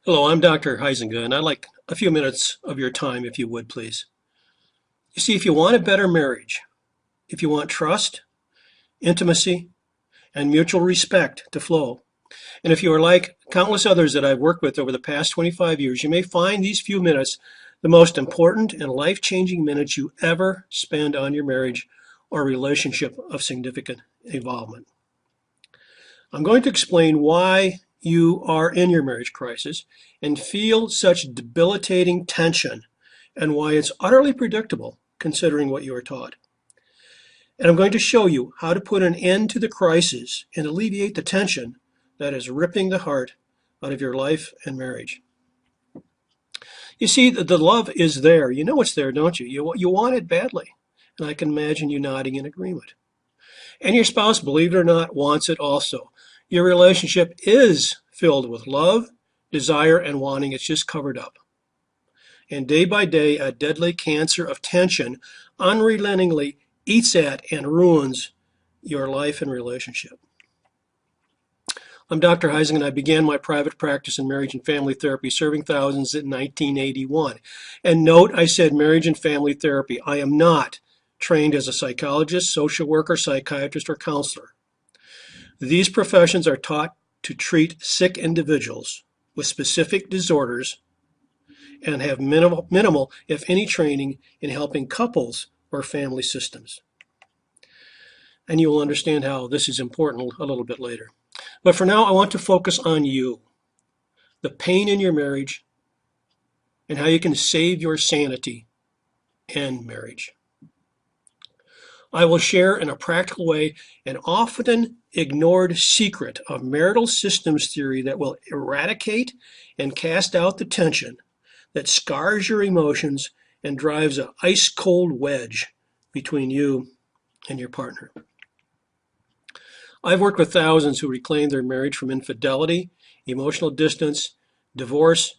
Hello, I'm Dr. Huizinga, and I'd like a few minutes of your time, if you would, please. You see, if you want a better marriage, if you want trust, intimacy, and mutual respect to flow, and if you are like countless others that I've worked with over the past 25 years, you may find these few minutes the most important and life-changing minutes you ever spend on your marriage or relationship of significant involvement. I'm going to explain why you are in your marriage crisis and feel such debilitating tension and why it's utterly predictable considering what you are taught. And I'm going to show you how to put an end to the crisis and alleviate the tension that is ripping the heart out of your life and marriage. You see, the love is there. You know it's there, don't you? You want it badly. And I can imagine you nodding in agreement. And your spouse, believe it or not, wants it also. Your relationship is filled with love, desire, and wanting. It's just covered up. And day by day, a deadly cancer of tension unrelentingly eats at and ruins your life and relationship. I'm Dr. Huizinga, and I began my private practice in marriage and family therapy, serving thousands in 1981. And note, I said marriage and family therapy. I am not trained as a psychologist, social worker, psychiatrist, or counselor. These professions are taught to treat sick individuals with specific disorders and have minimal, if any, training in helping couples or family systems. And you will understand how this is important a little bit later. But for now, I want to focus on you, the pain in your marriage, and how you can save your sanity and marriage. I will share in a practical way an often ignored secret of marital systems theory that will eradicate and cast out the tension that scars your emotions and drives an ice-cold wedge between you and your partner. I've worked with thousands who reclaimed their marriage from infidelity, emotional distance, divorce,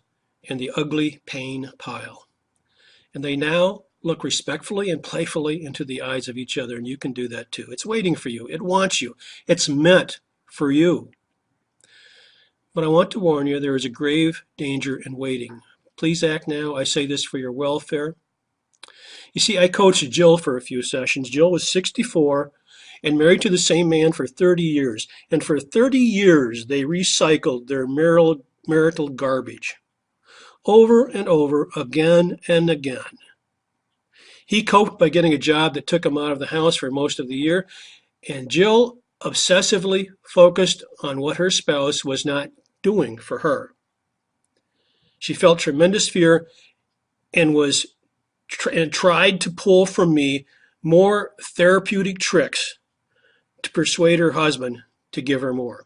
and the ugly pain pile. And they now look respectfully and playfully into the eyes of each other, and you can do that too. It's waiting for you. It wants you. It's meant for you. But I want to warn you, there is a grave danger in waiting. Please act now. I say this for your welfare. You see, I coached Jill for a few sessions. Jill was 64 and married to the same man for 30 years. And for 30 years, they recycled their marital garbage over and over, again and again. He coped by getting a job that took him out of the house for most of the year, and Jill obsessively focused on what her spouse was not doing for her. She felt tremendous fear and tried to pull from me more therapeutic tricks to persuade her husband to give her more.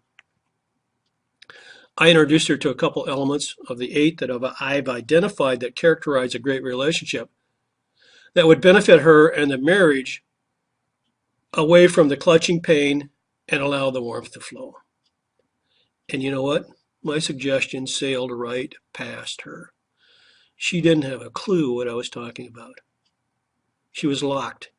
I introduced her to a couple elements of the 8 that I've identified that characterize a great relationship that would benefit her and the marriage away from the clutching pain and allow the warmth to flow. And you know what? My suggestion sailed right past her. She didn't have a clue what I was talking about. She was locked.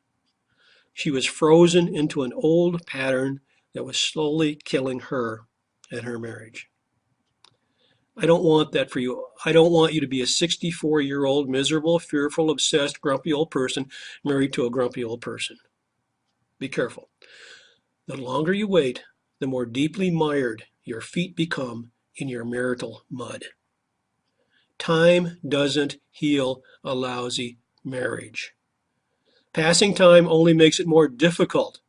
She was frozen into an old pattern that was slowly killing her and her marriage. I don't want that for you. I don't want you to be a 64-year-old, miserable, fearful, obsessed, grumpy old person married to a grumpy old person. Be careful. The longer you wait, the more deeply mired your feet become in your marital mud. Time doesn't heal a lousy marriage. Passing time only makes it more difficult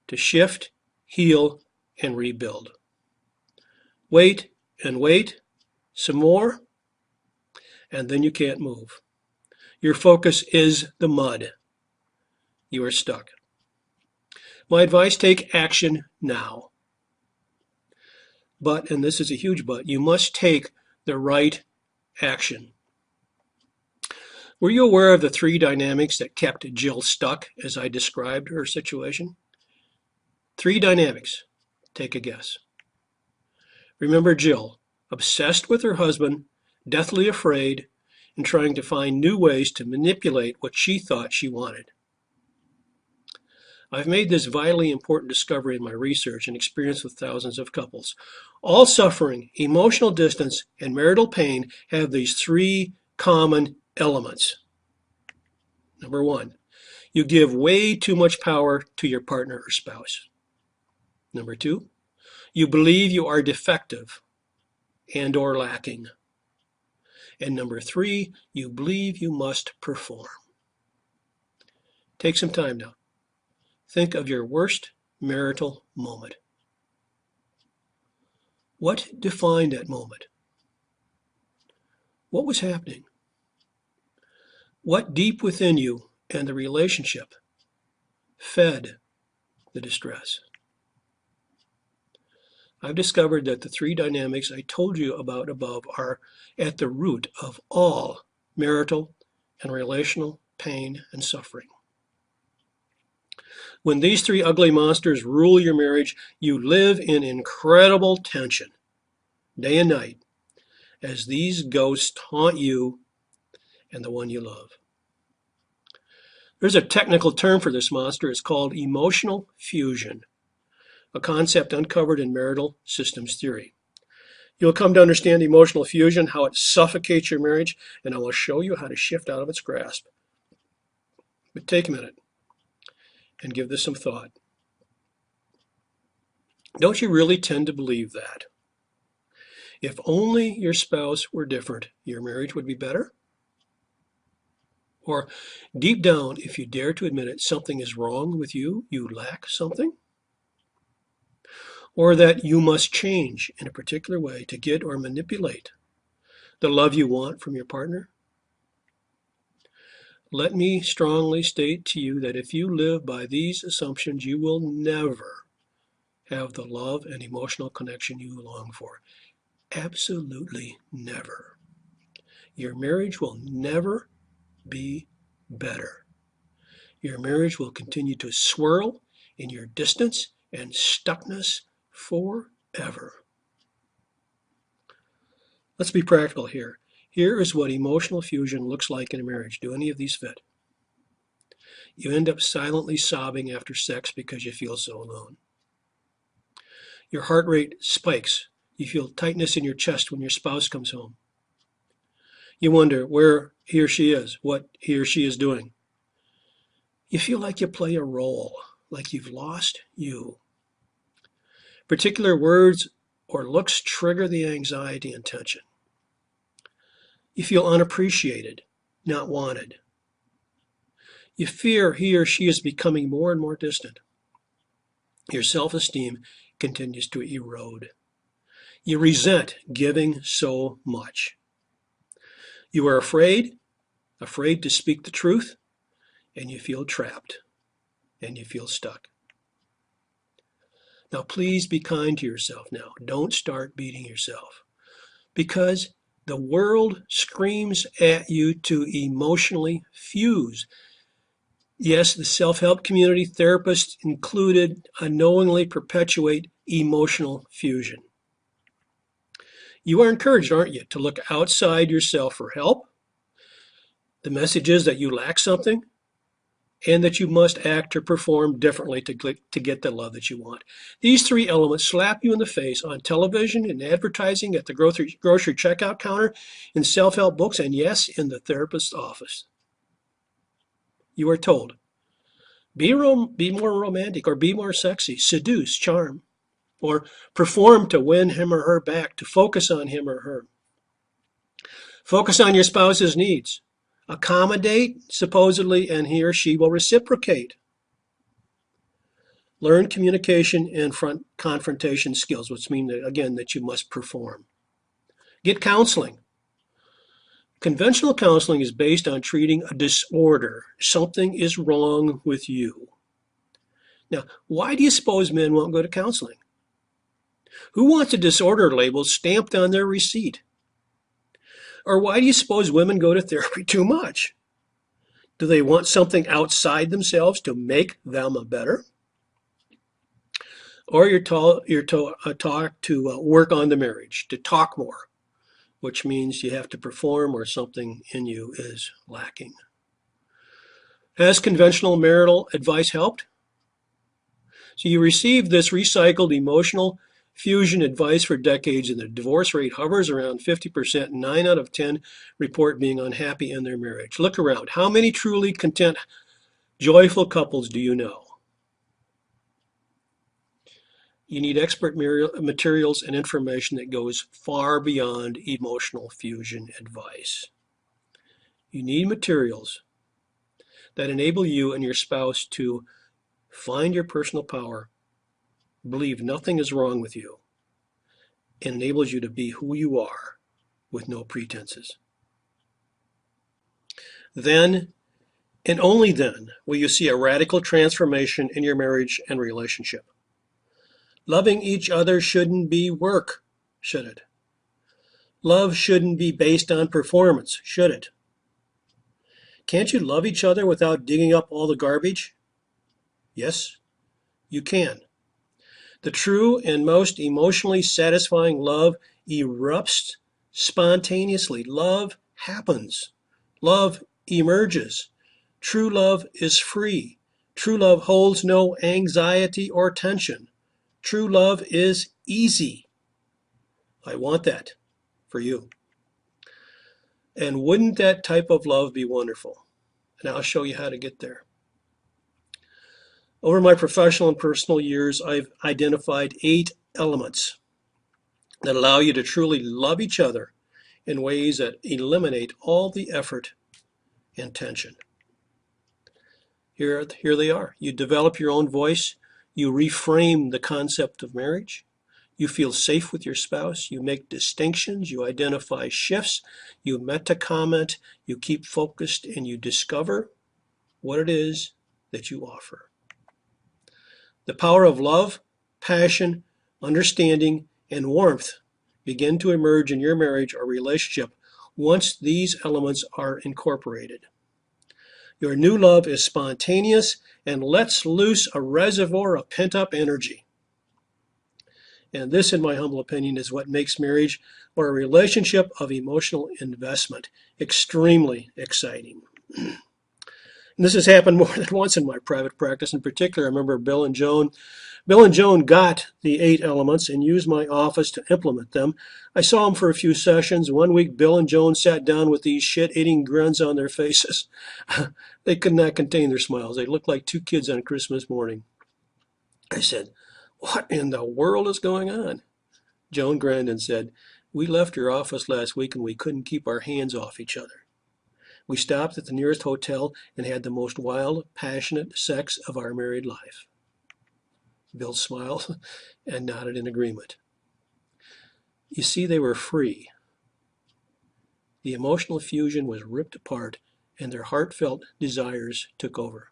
to shift, heal, and rebuild. Wait and wait some more, and then you can't move. Your focus is the mud. You are stuck. My advice, take action now. But, and this is a huge but, you must take the right action. Were you aware of the 3 dynamics that kept Jill stuck as I described her situation? 3 dynamics. Take a guess. Remember Jill, obsessed with her husband, deathly afraid, and trying to find new ways to manipulate what she thought she wanted. I've made this vitally important discovery in my research and experience with thousands of couples. All suffering, emotional distance, and marital pain have these three common elements. Number one, you give way too much power to your partner or spouse. Number two, you believe you are defective and or lacking. And number three, you believe you must perform. Take some time now. Think of your worst marital moment. What defined that moment? What was happening? What deep within you and the relationship fed the distress? I've discovered that the three dynamics I told you about above are at the root of all marital and relational pain and suffering. When these three ugly monsters rule your marriage, you live in incredible tension, day and night, as these ghosts haunt you and the one you love. There's a technical term for this monster. It's called emotional fusion, a concept uncovered in marital systems theory. You'll come to understand emotional fusion, how it suffocates your marriage, and I will show you how to shift out of its grasp. But take a minute and give this some thought. Don't you really tend to believe that? If only your spouse were different, your marriage would be better? Or deep down, if you dare to admit it, something is wrong with you, you lack something? Or that you must change in a particular way to get or manipulate the love you want from your partner? Let me strongly state to you that if you live by these assumptions, you will never have the love and emotional connection you long for. Absolutely never. Your marriage will never be better. Your marriage will continue to swirl in your distance and stuckness forever. Let's be practical here. Here is what emotional fusion looks like in a marriage. Do any of these fit? You end up silently sobbing after sex because you feel so alone. Your heart rate spikes. You feel tightness in your chest when your spouse comes home. You wonder where he or she is, what he or she is doing. You feel like you play a role, like you've lost you. Particular words or looks trigger the anxiety and tension. You feel unappreciated, not wanted. You fear he or she is becoming more and more distant. Your self-esteem continues to erode. You resent giving so much. You are afraid to speak the truth, and you feel trapped, and you feel stuck. Now, please be kind to yourself now. Don't start beating yourself, because the world screams at you to emotionally fuse. Yes, the self-help community, therapists included, unknowingly perpetuate emotional fusion. You are encouraged, aren't you, to look outside yourself for help? The message is that you lack something and that you must act or perform differently to get the love that you want. These three elements slap you in the face on television, in advertising, at the grocery checkout counter, in self-help books, and yes, in the therapist's office. You are told, be more romantic, or be more sexy, seduce, charm, or perform to win him or her back, to focus on him or her. Focus on your spouse's needs. Accommodate, supposedly, and he or she will reciprocate. Learn communication and confrontation skills, which mean, that, again, that you must perform. Get counseling. Conventional counseling is based on treating a disorder. Something is wrong with you. Now, why do you suppose men won't go to counseling? Who wants a disorder label stamped on their receipt? Or why do you suppose women go to therapy too much? Do they want something outside themselves to make them better? Or you're taught to work on the marriage, to talk more, which means you have to perform or something in you is lacking. Has conventional marital advice helped? So you received this recycled emotional fusion advice for decades, and the divorce rate hovers around 50%. 9 out of 10 report being unhappy in their marriage. Look around. How many truly content, joyful couples do you know? You need expert materials and information that goes far beyond emotional fusion advice. You need materials that enable you and your spouse to find your personal power, believe nothing is wrong with you, and enables you to be who you are with no pretenses. Then, and only then, will you see a radical transformation in your marriage and relationship. Loving each other shouldn't be work, should it? Love shouldn't be based on performance, should it? Can't you love each other without digging up all the garbage? Yes, you can. The true and most emotionally satisfying love erupts spontaneously. Love happens. Love emerges. True love is free. True love holds no anxiety or tension. True love is easy. I want that for you. And wouldn't that type of love be wonderful? And I'll show you how to get there. Over my professional and personal years, I've identified 8 elements that allow you to truly love each other in ways that eliminate all the effort and tension. Here they are. You develop your own voice. You reframe the concept of marriage. You feel safe with your spouse. You make distinctions. You identify shifts. You meta-comment. You keep focused, and you discover what it is that you offer. The power of love, passion, understanding, and warmth begin to emerge in your marriage or relationship once these elements are incorporated. Your new love is spontaneous and lets loose a reservoir of pent-up energy. And this, in my humble opinion, is what makes marriage or a relationship of emotional investment extremely exciting. And this has happened more than once in my private practice. In particular, I remember Bill and Joan got the 8 elements and used my office to implement them. I saw them for a few sessions. One week, Bill and Joan sat down with these shit-eating grins on their faces. They could not contain their smiles. They looked like 2 kids on Christmas morning. I said, "What in the world is going on?" Joan grinned and said, "We left your office last week and we couldn't keep our hands off each other. We stopped at the nearest hotel and had the most wild, passionate sex of our married life." Bill smiled and nodded in agreement. You see, they were free. The emotional fusion was ripped apart and their heartfelt desires took over.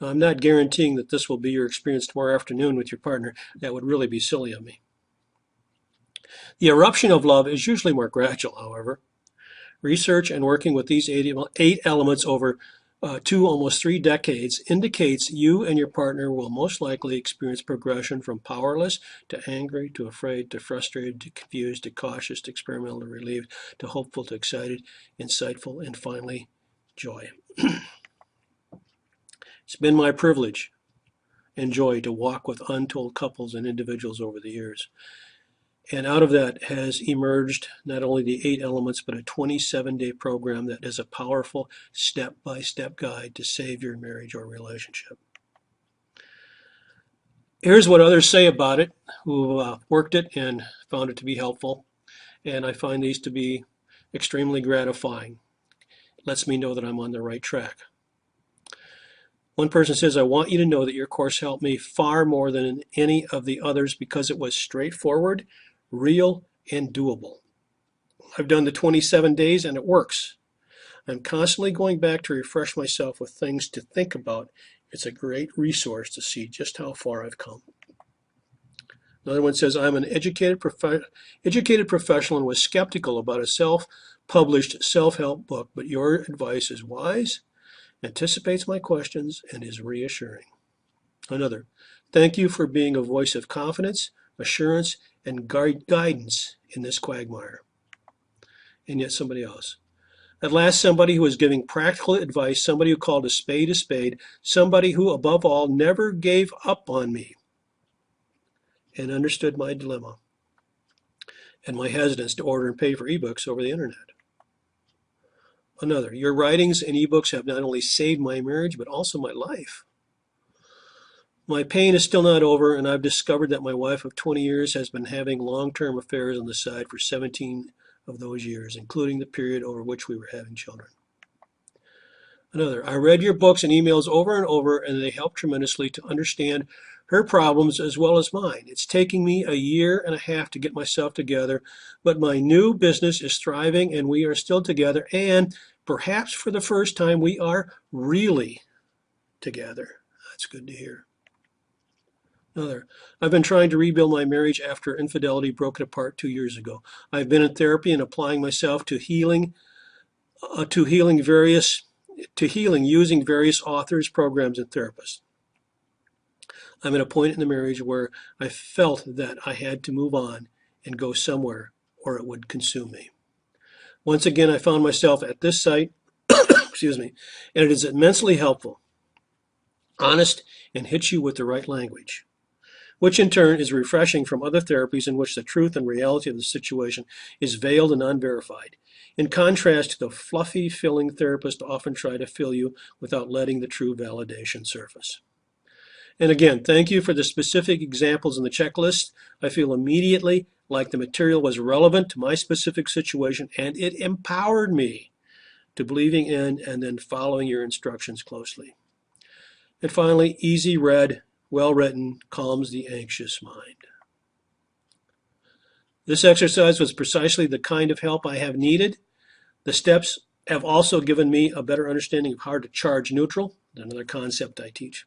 Now, I'm not guaranteeing that this will be your experience tomorrow afternoon with your partner. That would really be silly of me. The eruption of love is usually more gradual, however. Research and working with these 8 elements over 2, almost 3 decades indicates you and your partner will most likely experience progression from powerless to angry to afraid to frustrated to confused to cautious to experimental to relieved to hopeful to excited, insightful, and finally, joy. It's been my privilege and joy to walk with untold couples and individuals over the years. And out of that has emerged not only the 8 elements, but a 27-day program that is a powerful step-by-step guide to save your marriage or relationship. Here's what others say about it who worked it and found it to be helpful. And I find these to be extremely gratifying. It lets me know that I'm on the right track. One person says, "I want you to know that your course helped me far more than any of the others because it was straightforward, real, and doable. I've done the 27 days and it works. I'm constantly going back to refresh myself with things to think about. It's a great resource to see just how far I've come." Another one says, "I'm an educated professional and was skeptical about a self-published self-help book, but your advice is wise, anticipates my questions, and is reassuring." Another, "Thank you for being a voice of confidence, assurance, and guidance in this quagmire." And yet somebody else, At last, somebody who was giving practical advice, somebody who called a spade, somebody who, above all, never gave up on me and understood my dilemma and my hesitance to order and pay for ebooks over the internet. Another, your writings and ebooks have not only saved my marriage, but also my life. My pain is still not over, and I've discovered that my wife of 20 years has been having long-term affairs on the side for 17 of those years, including the period over which we were having children. Another, I read your books and emails over and over, and they helped tremendously to understand her problems as well as mine. It's taking me a year and a half to get myself together, but my new business is thriving, and we are still together, and perhaps for the first time, we are really together. That's good to hear. Another, I've been trying to rebuild my marriage after infidelity broke it apart 2 years ago. I've been in therapy and applying myself to healing using various authors, programs, and therapists. I'm at a point in the marriage where I felt that I had to move on and go somewhere or it would consume me. Once again, I found myself at this site, excuse me, and it is immensely helpful, honest, and hits you with the right language, which in turn is refreshing from other therapies in which the truth and reality of the situation is veiled and unverified. In contrast to the fluffy, filling therapists often try to fill you without letting the true validation surface. And again, thank you for the specific examples in the checklist. I feel immediately like the material was relevant to my specific situation, and it empowered me to believing in and then following your instructions closely. And finally, easy read, well written, calms the anxious mind. This exercise was precisely the kind of help I have needed. The steps have also given me a better understanding of how to charge neutral, another concept I teach.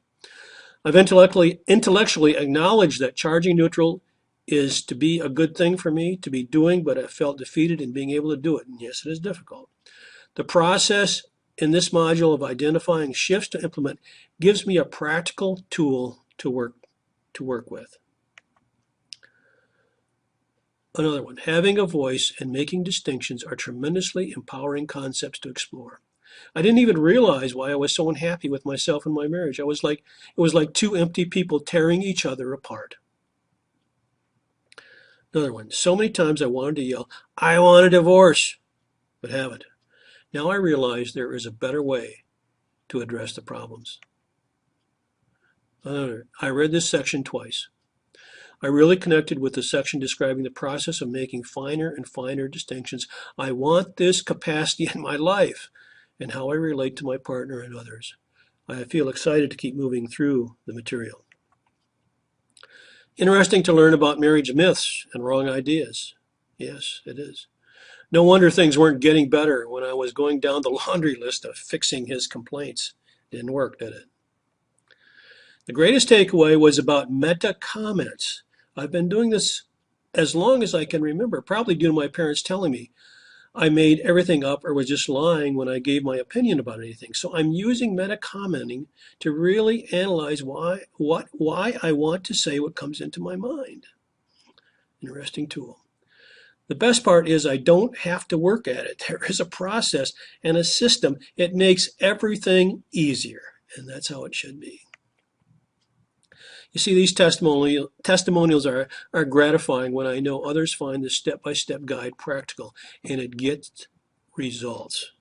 I've intellectually acknowledged that charging neutral is to be a good thing for me to be doing, but I felt defeated in being able to do it. And yes, it is difficult. The process in this module of identifying shifts to implement gives me a practical tool to work with. Another one, having a voice and making distinctions are tremendously empowering concepts to explore. I didn't even realize why I was so unhappy with myself and my marriage. It was like two empty people tearing each other apart. Another one, so many times I wanted to yell, I want a divorce, but haven't. Now I realize there is a better way to address the problems. Another, I read this section twice. I really connected with the section describing the process of making finer and finer distinctions. I want this capacity in my life and how I relate to my partner and others. I feel excited to keep moving through the material. Interesting to learn about marriage myths and wrong ideas. Yes, it is. No wonder things weren't getting better when I was going down the laundry list of fixing his complaints. Didn't work, did it? The greatest takeaway was about meta comments. I've been doing this as long as I can remember, probably due to my parents telling me I made everything up or was just lying when I gave my opinion about anything. So I'm using meta commenting to really analyze why I want to say what comes into my mind. Interesting tool. The best part is I don't have to work at it. There is a process and a system. It makes everything easier, and that's how it should be. You see, these testimonials are gratifying when I know others find this step-by-step guide practical and it gets results.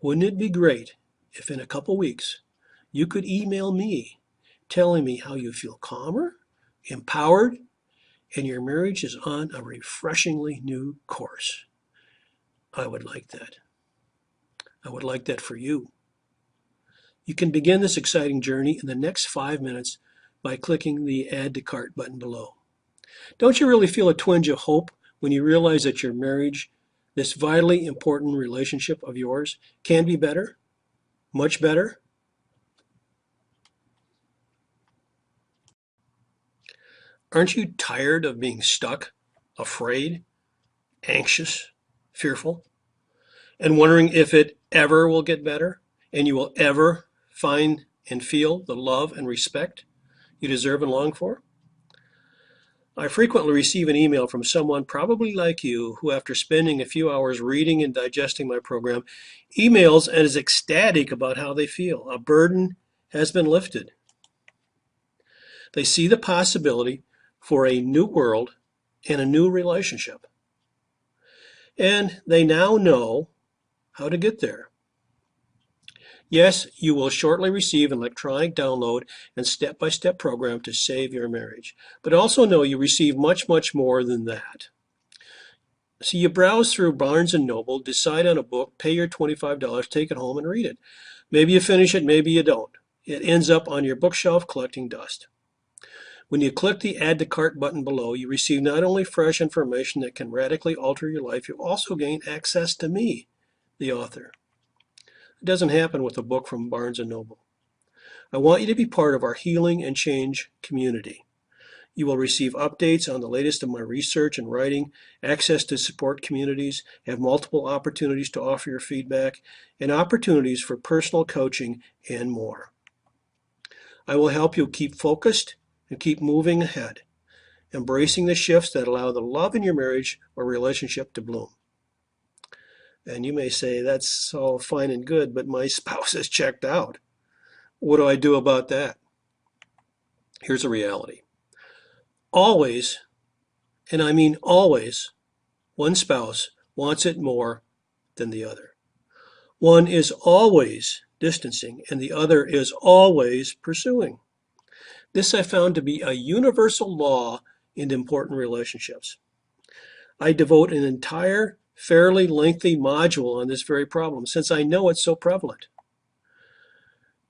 Wouldn't it be great if in a couple weeks you could email me telling me how you feel calmer, empowered, and your marriage is on a refreshingly new course? I would like that. I would like that for you. You can begin this exciting journey in the next 5 minutes by clicking the Add to Cart button below. Don't you really feel a twinge of hope when you realize that your marriage, this vitally important relationship of yours, can be better? Much better? Aren't you tired of being stuck, afraid, anxious, fearful, and wondering if it ever will get better and you will ever find and feel the love and respect you deserve and long for? I frequently receive an email from someone probably like you who, after spending a few hours reading and digesting my program, emails and is ecstatic about how they feel. A burden has been lifted. They see the possibility for a new world and a new relationship. And they now know how to get there. Yes, you will shortly receive an electronic download and step-by-step program to save your marriage. But also know you receive much, much more than that. So you browse through Barnes & Noble, decide on a book, pay your $25, take it home and read it. Maybe you finish it, maybe you don't. It ends up on your bookshelf collecting dust. When you click the Add to Cart button below, you receive not only fresh information that can radically alter your life, you also gain access to me, the author. It doesn't happen with a book from Barnes & Noble. I want you to be part of our healing and change community. You will receive updates on the latest of my research and writing, access to support communities, have multiple opportunities to offer your feedback, and opportunities for personal coaching and more. I will help you keep focused and keep moving ahead, embracing the shifts that allow the love in your marriage or relationship to bloom. And you may say, that's all fine and good, but my spouse is checked out. What do I do about that? Here's a reality. Always, and I mean always, one spouse wants it more than the other. One is always distancing, and the other is always pursuing. This I found to be a universal law in important relationships. I devote an entire, fairly lengthy module on this very problem, since I know it's so prevalent.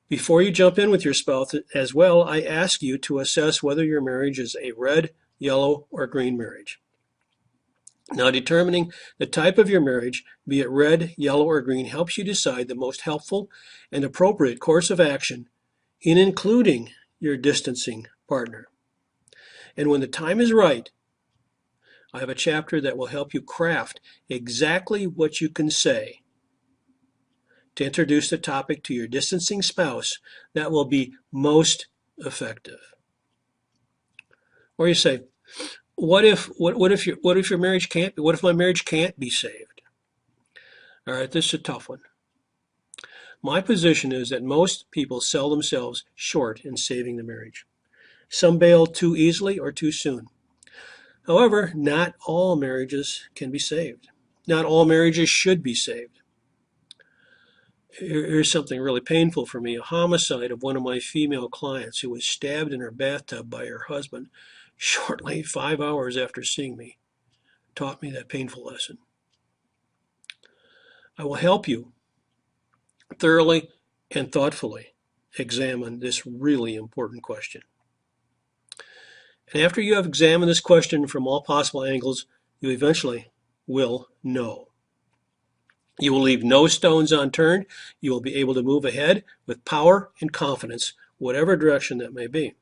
Before you jump in with your spouse as well, I ask you to assess whether your marriage is a red, yellow, or green marriage. Now, determining the type of your marriage, be it red, yellow, or green, helps you decide the most helpful and appropriate course of action in including your distancing partner. And when the time is right, I have a chapter that will help you craft exactly what you can say to introduce the topic to your distancing spouse that will be most effective. Or you say, what if your marriage can't? What if my marriage can't be saved? All right, this is a tough one. My position is that most people sell themselves short in saving the marriage. Some bail too easily or too soon. However, not all marriages can be saved. Not all marriages should be saved. Here's something really painful for me. A homicide of one of my female clients who was stabbed in her bathtub by her husband shortly 5 hours after seeing me taught me that painful lesson. I will help you thoroughly and thoughtfully examine this really important question. And after you have examined this question from all possible angles, you eventually will know. You will leave no stones unturned. You will be able to move ahead with power and confidence, whatever direction that may be.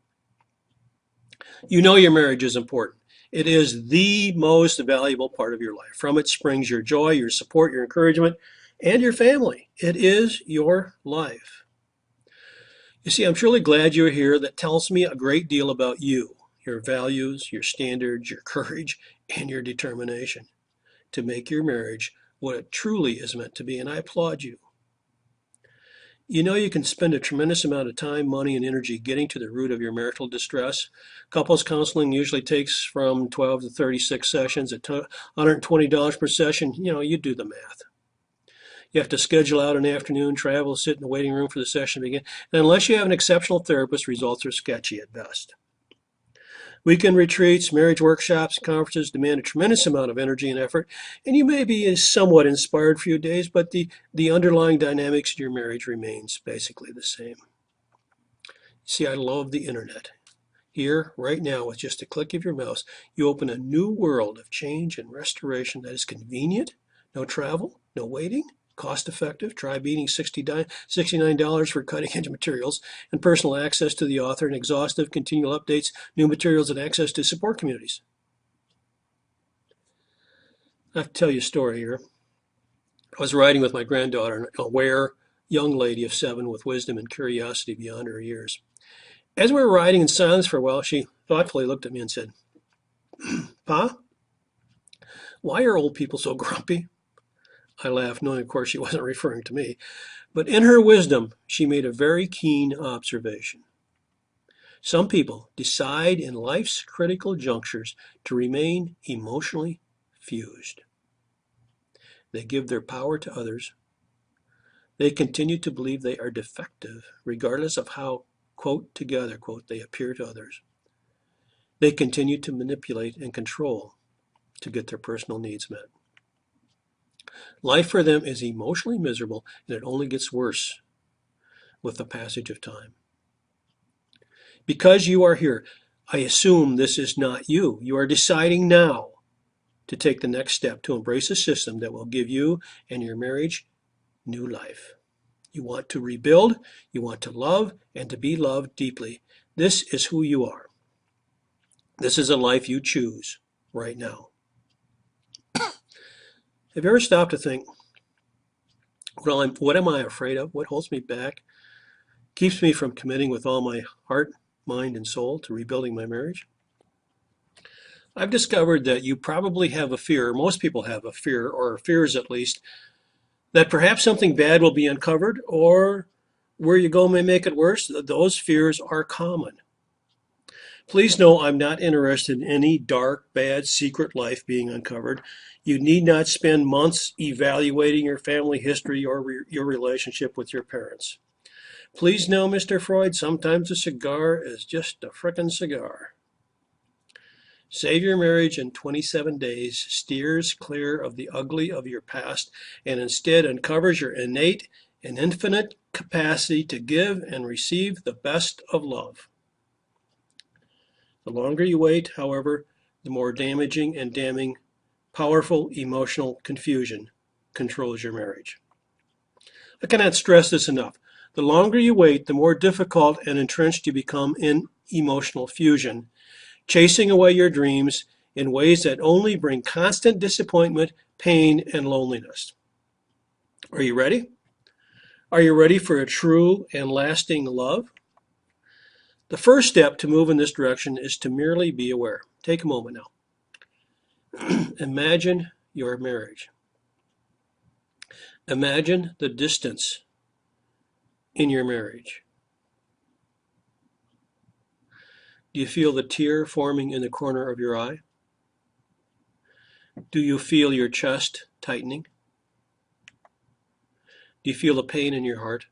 You know your marriage is important. It is the most valuable part of your life. From it springs your joy, your support, your encouragement, and your family. It is your life. You see, I'm truly glad you're here. That tells me a great deal about you, your values, your standards, your courage, and your determination to make your marriage what it truly is meant to be, and I applaud you. You know you can spend a tremendous amount of time, money, and energy getting to the root of your marital distress. Couples counseling usually takes from 12 to 36 sessions at $120 per session. You know, you do the math. You have to schedule out an afternoon, travel, sit in the waiting room for the session to begin. And unless you have an exceptional therapist, results are sketchy at best. Weekend retreats, marriage workshops, conferences demand a tremendous amount of energy and effort, and you may be somewhat inspired for a few days, but the underlying dynamics in your marriage remains basically the same. See, I love the internet. Here, right now, with just a click of your mouse, you open a new world of change and restoration that is convenient, no travel, no waiting, cost-effective. Try beating $69 for cutting-edge materials and personal access to the author and exhaustive continual updates, new materials, and access to support communities. I have to tell you a story here. I was riding with my granddaughter, an aware young lady of 7 with wisdom and curiosity beyond her years. As we were riding in silence for a while, she thoughtfully looked at me and said, Pa, why are old people so grumpy? I laughed, knowing, of course, she wasn't referring to me. But in her wisdom, she made a very keen observation. Some people decide in life's critical junctures to remain emotionally fused. They give their power to others. They continue to believe they are defective, regardless of how, quote, together, quote, they appear to others. They continue to manipulate and control to get their personal needs met. Life for them is emotionally miserable, and it only gets worse with the passage of time. Because you are here, I assume this is not you. You are deciding now to take the next step to embrace a system that will give you and your marriage new life. You want to rebuild, you want to love, and to be loved deeply. This is who you are. This is a life you choose right now. Have you ever stopped to think, what am I afraid of? What holds me back? Keeps me from committing with all my heart, mind, and soul to rebuilding my marriage? I've discovered that you probably have a fear, most people have a fear, or fears at least, that perhaps something bad will be uncovered, or where you go may make it worse. Those fears are common. Please know I'm not interested in any dark, bad, secret life being uncovered. You need not spend months evaluating your family history or your relationship with your parents. Please know, Mr. Freud, sometimes a cigar is just a frickin' cigar. Save Your Marriage in 27 Days steers clear of the ugly of your past and instead uncovers your innate and infinite capacity to give and receive the best of love. The longer you wait, however, the more damaging and damning, powerful emotional confusion controls your marriage. I cannot stress this enough. The longer you wait, the more difficult and entrenched you become in emotional fusion, chasing away your dreams in ways that only bring constant disappointment, pain, and loneliness. Are you ready? Are you ready for a true and lasting love? The first step to move in this direction is to merely be aware. Take a moment now. Imagine your marriage. Imagine the distance in your marriage. Do you feel the tear forming in the corner of your eye? Do you feel your chest tightening? Do you feel the pain in your heart?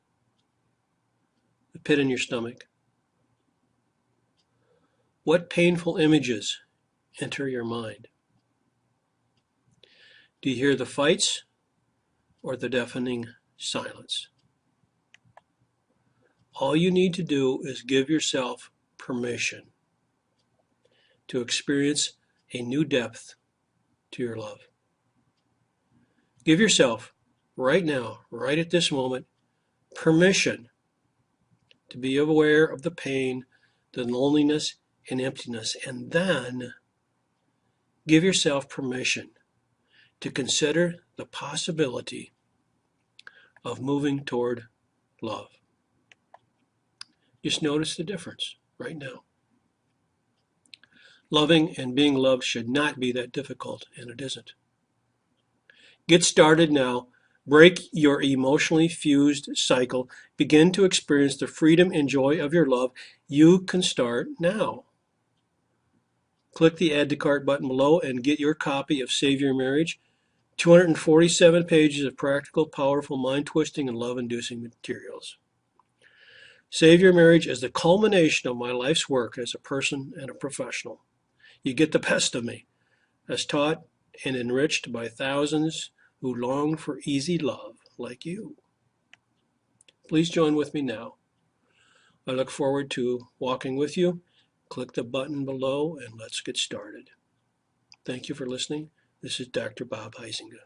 The pit in your stomach? What painful images enter your mind? Do you hear the fights or the deafening silence? All you need to do is give yourself permission to experience a new depth to your love. Give yourself, right now, right at this moment, permission to be aware of the pain, the loneliness, and emptiness, and then give yourself permission to consider the possibility of moving toward love. Just notice the difference right now. Loving and being loved should not be that difficult, and it isn't. Get started now. Break your emotionally fused cycle. Begin to experience the freedom and joy of your love. You can start now. Click the Add to Cart button below and get your copy of Save Your Marriage. 247 pages of practical, powerful, mind-twisting, and love-inducing materials. Save Your Marriage is the culmination of my life's work as a person and a professional. You get the best of me, as taught and enriched by thousands who long for easy love like you. Please join with me now. I look forward to walking with you. Click the button below and let's get started. Thank you for listening. This is Dr. Bob Huizinga.